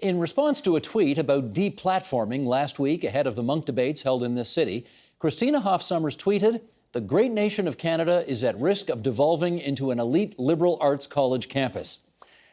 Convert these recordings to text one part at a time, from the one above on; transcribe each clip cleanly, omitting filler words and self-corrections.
In response to a tweet about deplatforming last week ahead of the Monk debates held in this city, Christina Hoff Sommers tweeted, "The great nation of Canada is at risk of devolving into an elite liberal arts college campus."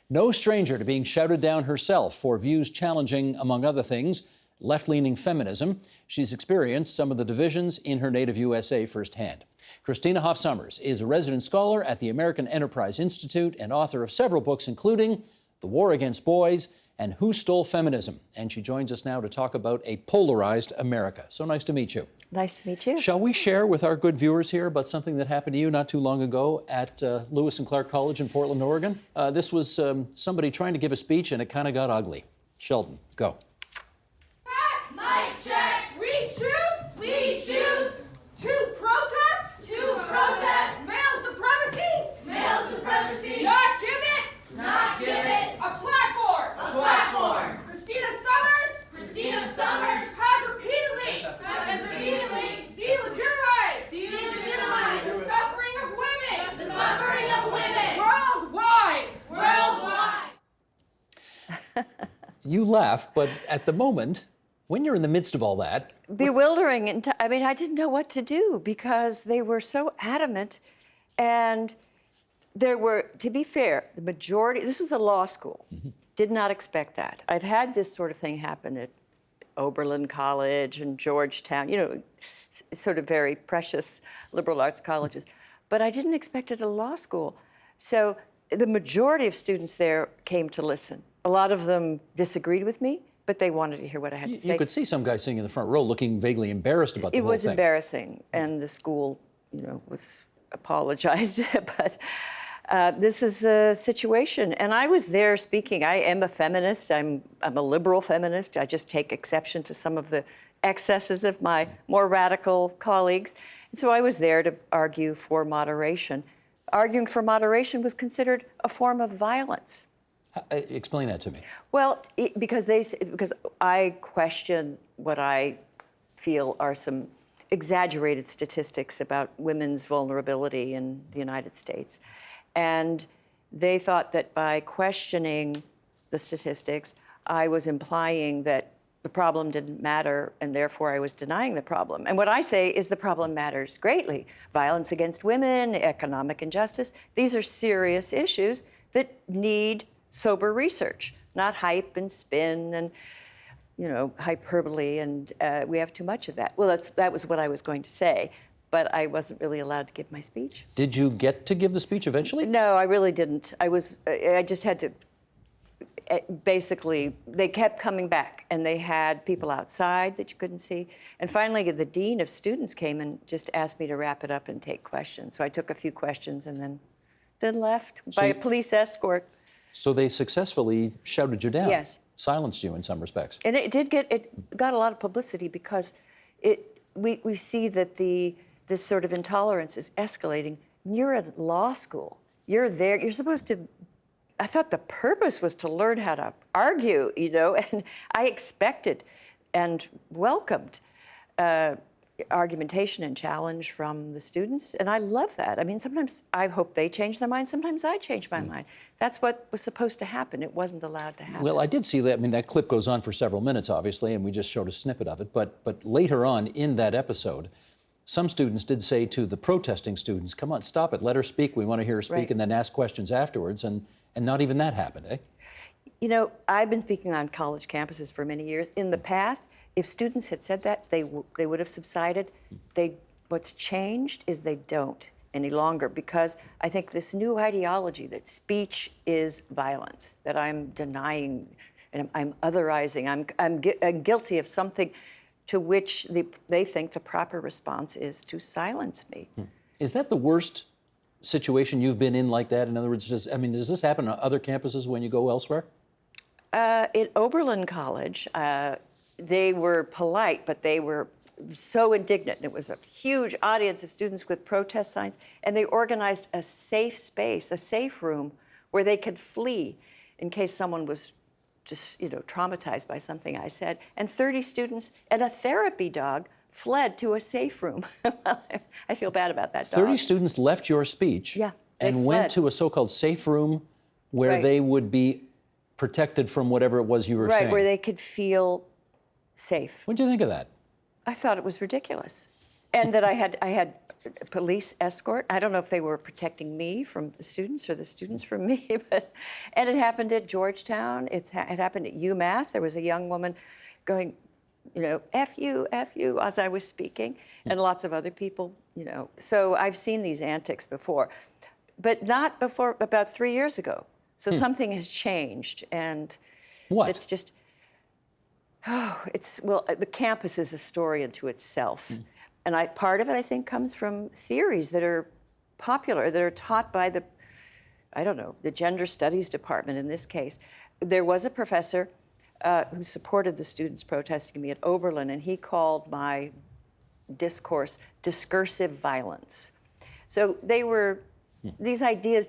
No stranger to being shouted down herself for views challenging, among other things, left-leaning feminism, she's experienced some of the divisions in her native USA firsthand. Christina Hoff Sommers is a resident scholar at the American Enterprise Institute and author of several books, including The War Against Boys and Who Stole Feminism? And she joins us now to talk about a polarized America. So nice to meet you. Nice to meet you. Shall we share with our good viewers here about something that happened to you not too long ago at Lewis and Clark College in Portland, Oregon? This was somebody trying to give a speech, and it kind of got ugly. Sheldon, go. Mic check. We choose to protest. Male supremacy. Not give it. A platform. Christina Sommers has repeatedly delegitimized the suffering of women. Worldwide. You laugh, but at the moment, when you're in the midst of all that... Bewildering. And I mean, I didn't know what to do because they were so adamant. And there were, to be fair, the majority, this was a law school, did not expect that. I've had this sort of thing happen at Oberlin College and Georgetown, you know, sort of very precious liberal arts colleges. But I didn't expect it at a law school. So the majority of students there came to listen. A lot of them disagreed with me, but they wanted to hear what I had to say. You could see some guy sitting in the front row looking vaguely embarrassed about the whole thing. It was embarrassing, and the school, you know, was apologized. But this is a situation, and I was there speaking. I am a feminist. I'm a liberal feminist. I just take exception to some of the excesses of my more radical colleagues. And so I was there to argue for moderation. Arguing for moderation was considered a form of violence. Explain that to me. Well, because I question what I feel are some exaggerated statistics about women's vulnerability in the United States. And they thought that by questioning the statistics, I was implying that the problem didn't matter, and therefore I was denying the problem. And what I say is the problem matters greatly. Violence against women, economic injustice, these are serious issues that need sober research, not hype and spin and, you know, hyperbole, and we have too much of that. Well, that was what I was going to say, but I wasn't really allowed to give my speech. Did you get to give the speech eventually? No, I really didn't. I just had to, basically, they kept coming back, and they had people outside that you couldn't see. And finally, the dean of students came and just asked me to wrap it up and take questions. So I took a few questions and then left by a police escort. So they successfully shouted you down? Yes. Silenced you in some respects? And it got a lot of publicity because we see that this sort of intolerance is escalating. You're in law school. You're there. You're supposed to, I thought the purpose was to learn how to argue, you know, and I expected and welcomed argumentation and challenge from the students, and I love that. I mean, sometimes I hope they change their mind, sometimes I change my mind. That's what was supposed to happen. It wasn't allowed to happen. Well, I did see that. I mean, that clip goes on for several minutes, obviously, and we just showed a snippet of it. But later on in that episode, some students did say to the protesting students, "Come on, stop it, let her speak. We want to hear her speak," right. And then ask questions afterwards, and not even that happened, eh? You know, I've been speaking on college campuses for many years. In the past, if students had said that, they would have subsided. What's changed is they don't any longer, because I think this new ideology that speech is violence, that I'm denying and I'm otherizing, I'm guilty of something to which they think the proper response is to silence me. Is that the worst situation you've been in like that? In other words, does this happen on other campuses when you go elsewhere? At Oberlin College, they were polite, but they were so indignant. It was a huge audience of students with protest signs, and they organized a safe space, a safe room, where they could flee in case someone was just, you know, traumatized by something I said. And 30 students and a therapy dog fled to a safe room. I feel bad about that dog. 30 students left your speech and went to a so-called safe room where right. they would be protected from whatever it was you were right, saying. where they could feel safe. What do you think of that? I thought it was ridiculous. And that I had police escort. I don't know if they were protecting me from the students or the students from me, and it happened at Georgetown. It happened at UMass. There was a young woman going, F you, as I was speaking, and lots of other people, So I've seen these antics before, but not before about 3 years ago. So something has changed, and What? it's just, the campus is a story unto itself. And part of it, I think, comes from theories that are popular, that are taught by the Gender Studies Department in this case. There was a professor who supported the students protesting me at Oberlin, and he called my discourse discursive violence. So these ideas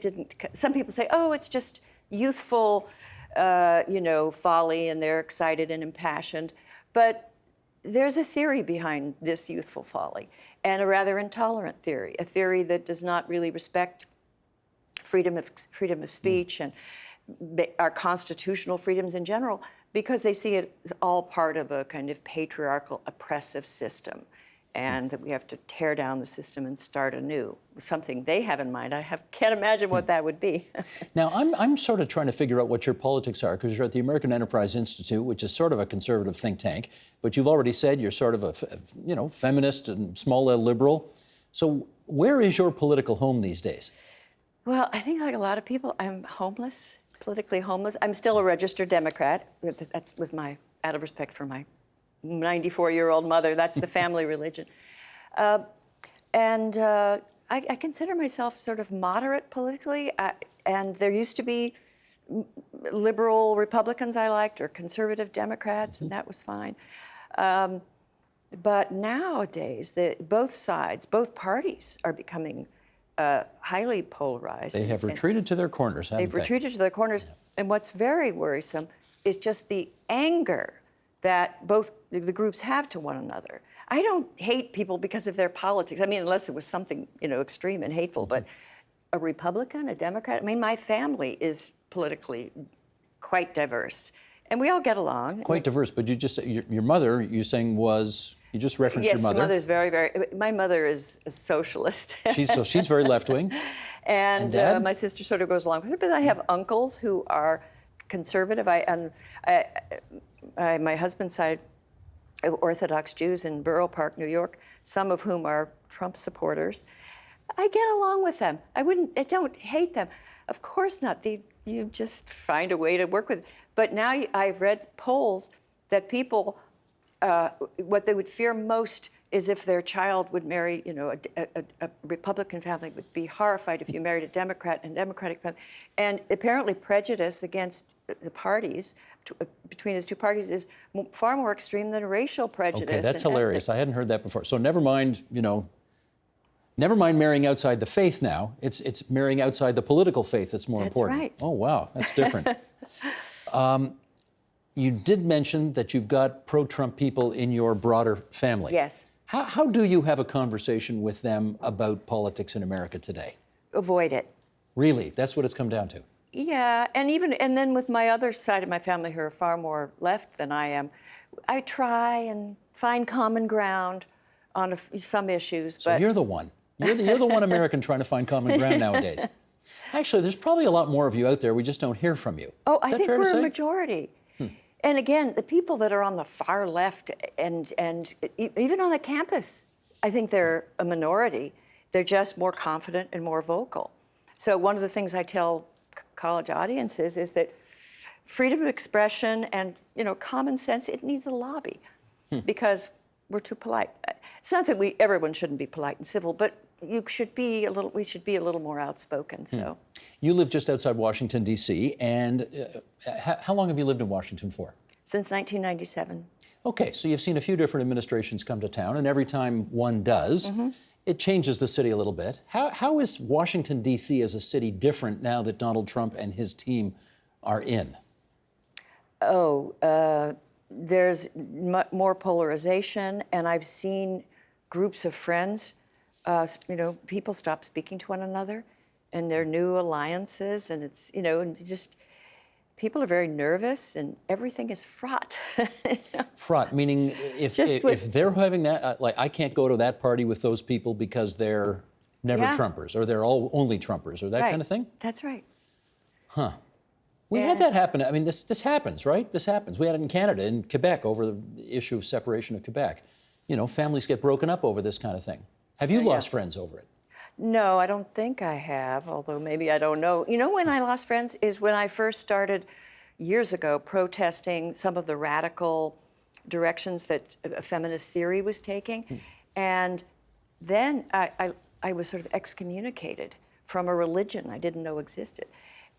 some people say, oh, it's just youthful, folly, and they're excited and impassioned. But there's a theory behind this youthful folly, and a rather intolerant theory, a theory that does not really respect freedom of speech and our constitutional freedoms in general, because they see it as all part of a kind of patriarchal, oppressive system, and that we have to tear down the system and start anew. Something they have in mind. Can't imagine what that would be. Now, I'm sort of trying to figure out what your politics are, because you're at the American Enterprise Institute, which is sort of a conservative think tank, but you've already said you're sort of a feminist and small L liberal. So where is your political home these days? Well, I think like a lot of people, I'm homeless, politically homeless. I'm still a registered Democrat. That was out of respect for my 94-year-old mother. That's the family religion. And I consider myself sort of moderate politically. And there used to be liberal Republicans I liked, or conservative Democrats, and that was fine. But nowadays, both parties are becoming highly polarized. They have retreated to their corners, haven't they? They've retreated to their corners. Yeah. And what's very worrisome is just the anger that both the groups have to one another. I don't hate people because of their politics. I mean, unless it was something, extreme and hateful. But a Republican, a Democrat, my family is politically quite diverse. And we all get along. Quite diverse, but you just, your mother, you just referenced your mother. Yes, my mother's very, my mother is a socialist. She's very left-wing. And my sister sort of goes along with her, but I have uncles who are conservative. My husband's side, Orthodox Jews in Borough Park, New York, some of whom are Trump supporters. I get along with them. I don't hate them. Of course not. You just find a way to work with it. But now I've read polls that people, what they would fear most is if their child would marry, a Republican family would be horrified if you married a Democrat and Democratic family. And apparently prejudice against the parties, between those two parties, is far more extreme than racial prejudice. Okay, that's hilarious. I hadn't heard that before. So never mind marrying outside the faith now. It's marrying outside the political faith that's more important. That's right. Oh, wow, that's different. You did mention that you've got pro-Trump people in your broader family. Yes. How do you have a conversation with them about politics in America today? Avoid it. Really? That's what it's come down to? Yeah, and then with my other side of my family who are far more left than I am, I try and find common ground on some issues. So you're the one. You're the one American trying to find common ground nowadays. Actually, there's probably a lot more of you out there. We just don't hear from you. Oh, I think we're a majority. And again, the people that are on the far left and even on the campus, I think they're a minority. They're just more confident and more vocal. So one of the things I tell college audiences is that freedom of expression and common sense, it needs a lobby because we're too polite. It's not that everyone shouldn't be polite and civil, but we should be a little more outspoken. So. You live just outside Washington, D.C., and how long have you lived in Washington for? Since 1997. Okay, so you've seen a few different administrations come to town, and every time one does, it changes the city a little bit. How is Washington, D.C. as a city different now that Donald Trump and his team are in? There's more polarization, and I've seen groups of friends, people stop speaking to one another, and their new alliances, and it's, just people are very nervous, and everything is fraught. Fraught, meaning if they're having that, like I can't go to that party with those people because they're never Yeah. Trumpers, or they're all only Trumpers, or that kind of thing? That's right. We had that happen. I mean, this happens, right? This happens. We had it in Canada, in Quebec, over the issue of separation of Quebec. You know, families get broken up over this kind of thing. Have you lost friends over it? No, I don't think I have, although maybe I don't know. You know when I lost friends is when I first started years ago protesting some of the radical directions that feminist theory was taking. And then I was sort of excommunicated from a religion I didn't know existed.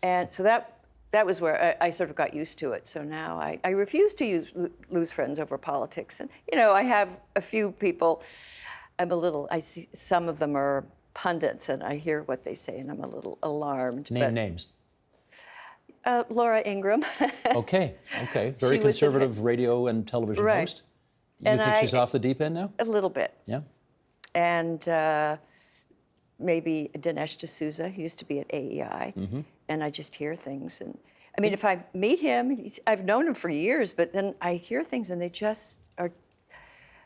And so that was where I sort of got used to it. So now I refuse to lose friends over politics. And, you know, I have a few people, I see some of them are pundits, and I hear what they say, and I'm a little alarmed. Name names. Laura Ingraham. Okay. Very She was conservative radio and television Right. host. You think she's off the deep end now? A little bit. Yeah. And maybe Dinesh D'Souza, who used to be at AEI, and I just hear things. And I mean, if I meet him, I've known him for years, but then I hear things, and they just are.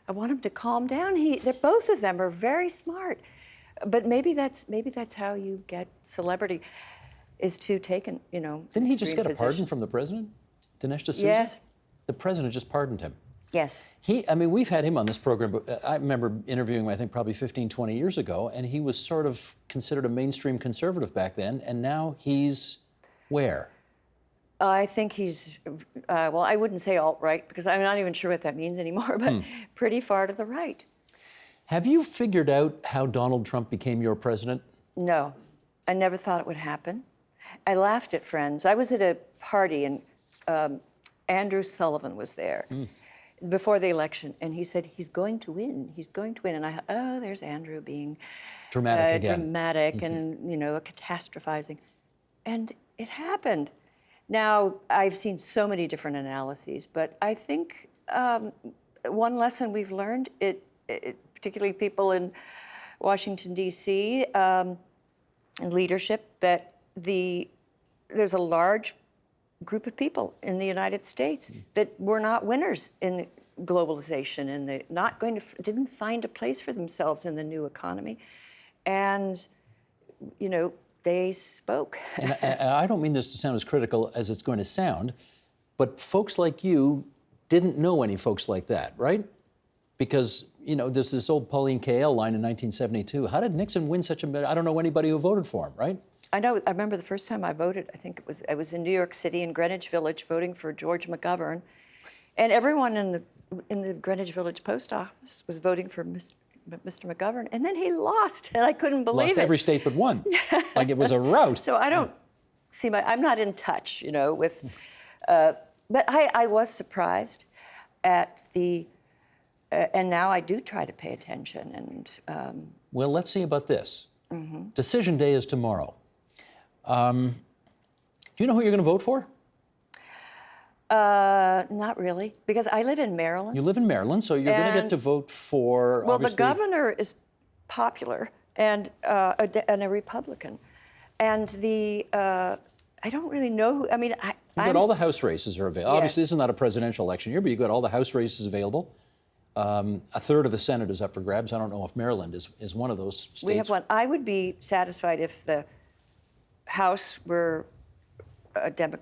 I want him to calm down. Both of them are very smart, but maybe that's how you get celebrity, is to take an Didn't he just extreme get a pardon position. from the president, Dinesh D'Souza? Yes. The president just pardoned him. Yes. I mean, we've had him on this program, but I remember interviewing him, I think, probably 15, 20 years ago, and he was sort of considered a mainstream conservative back then, and now he's where? I think he's, well, I wouldn't say alt-right, because I'm not even sure what that means anymore, but pretty far to the right. Have you figured out how Donald Trump became your president? No, I never thought it would happen. I laughed at friends. I was at a party, and Andrew Sullivan was there before the election, and he said, he's going to win, he's going to win. And I thought, oh, there's Andrew being Dramatic again. dramatic and, catastrophizing. And it happened. Now, I've seen so many different analyses, but I think one lesson we've learned, particularly people in Washington, D.C., and leadership, that there's a large group of people in the United States that were not winners in globalization, and they didn't find a place for themselves in the new economy. And, they spoke. And I don't mean this to sound as critical as it's going to sound, but folks like you didn't know any folks like that, right? Because, there's this old Pauline Kael line in 1972. How did Nixon win such I don't know anybody who voted for him, right? I know. I remember the first time I voted. I was in New York City in Greenwich Village voting for George McGovern, and everyone in the Greenwich Village post office was voting for Mr. McGovern, and then he lost, and I couldn't believe it. Lost every state but one. Like it was a rout. So I don't see I'm not in touch, with. But I was surprised at and now I do try to pay attention. And well, let's see about this. Decision day is tomorrow. Do you know who you're going to vote for? Not really, because I live in Maryland. You live in Maryland, so you're going to get to vote for. Well, obviously, the governor is popular and a Republican, and I don't really know who. I mean, you've got all the House races are available. Yes. Obviously, this is not a presidential election year, but you've got all the House races available. A third of the Senate is up for grabs. I don't know if Maryland is one of those states. We have one. I would be satisfied if the House were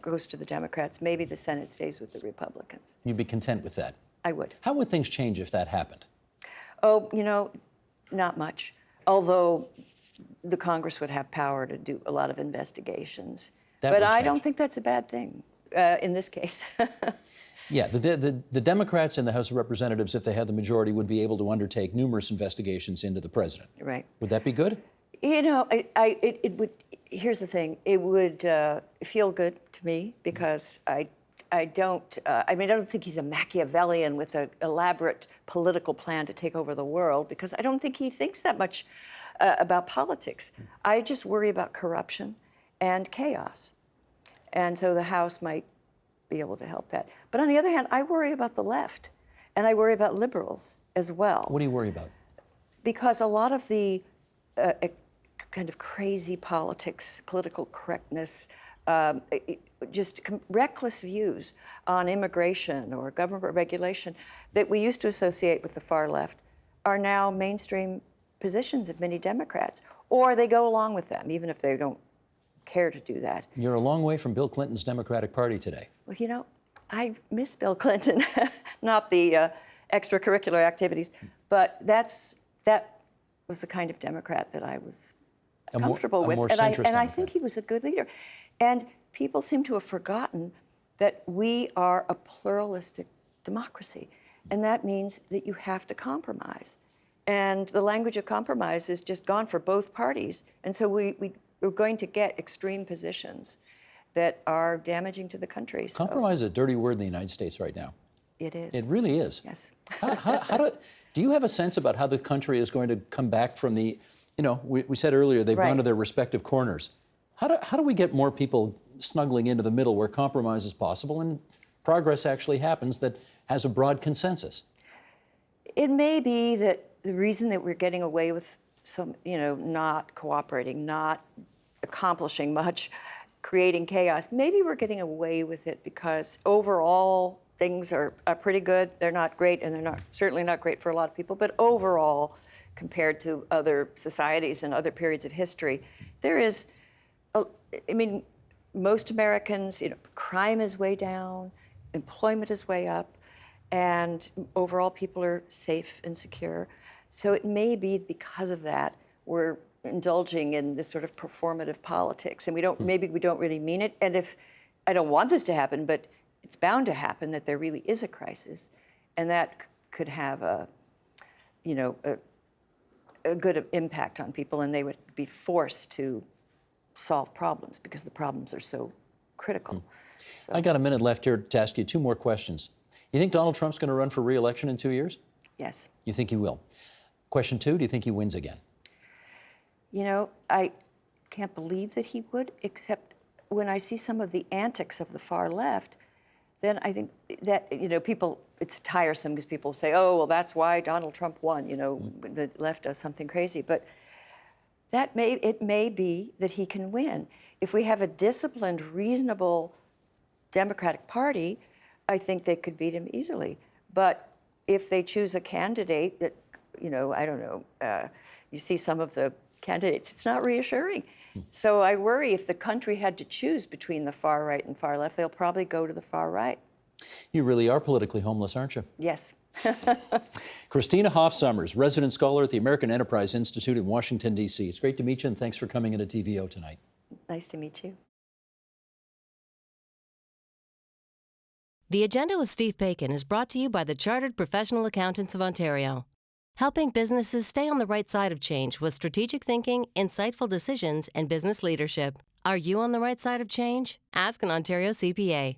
goes to the Democrats. Maybe the Senate stays with the Republicans. You'd be content with that? I would. How would things change if that happened? Oh, not much. Although the Congress would have power to do a lot of investigations. But I don't think that's a bad thing in this case. Yeah, the Democrats in the House of Representatives, if they had the majority, would be able to undertake numerous investigations into the president. Right. Would that be good? It would. Here's the thing. It would feel good to me because I don't think he's a Machiavellian with an elaborate political plan to take over the world, because I don't think he thinks that much about politics. I just worry about corruption and chaos. And so the House might be able to help that. But on the other hand, I worry about the left, and I worry about liberals as well. What do you worry about? Because a lot of the kind of crazy politics, political correctness, just reckless views on immigration or government regulation that we used to associate with the far left are now mainstream positions of many Democrats, or they go along with them, even if they don't care to do that. You're a long way from Bill Clinton's Democratic Party today. Well, you know, I miss Bill Clinton, not the extracurricular activities, but that was the kind of Democrat that I was comfortable with, more and centrist I Democrat. think he was a good leader. And people seem to have forgotten that we are a pluralistic democracy, and that means that you have to compromise. And the language of compromise is just gone for both parties, and so we're going to get extreme positions that are damaging to the country. So Compromise is a dirty word in the United States right now. it is. It really is. Yes. Do you have a sense about how the country is going to come back from the, we said earlier they've Right. gone to their respective corners. How do we get more people snuggling into the middle where compromise is possible and progress actually happens that has a broad consensus? It may be that the reason that we're getting away with some, not cooperating, not accomplishing much, creating chaos, maybe we're getting away with it because overall things are pretty good. They're not great, and they're certainly not great for a lot of people, but overall, compared to other societies and other periods of history, there is, most Americans, crime is way down, employment is way up, and overall people are safe and secure. So it may be because of that we're indulging in this sort of performative politics, and maybe we don't really mean it. And if I don't want this to happen, but it's bound to happen that there really is a crisis, and that could have a good impact on people, and they would be forced to solve problems because the problems are so critical. So. I got a minute left here to ask you two more questions. You think Donald Trump's going to run for re-election in 2 years? Yes. You think he will? Question two, do you think he wins again? I can't believe that he would, except when I see some of the antics of the far left, then I think that, people, it's tiresome because people say, oh, well, that's why Donald Trump won, the left does something crazy. But it may be that he can win. If we have a disciplined, reasonable Democratic Party, I think they could beat him easily. But if they choose a candidate that, I don't know, you see some of the candidates, it's not reassuring. So I worry if the country had to choose between the far right and far left, they'll probably go to the far right. You really are politically homeless, aren't you? Yes. Christina Hoff Sommers, resident scholar at the American Enterprise Institute in Washington, D.C. It's great to meet you, and thanks for coming into TVO tonight. Nice to meet you. The Agenda with Steve Bacon is brought to you by the Chartered Professional Accountants of Ontario, helping businesses stay on the right side of change with strategic thinking, insightful decisions, and business leadership. Are you on the right side of change? Ask an Ontario CPA.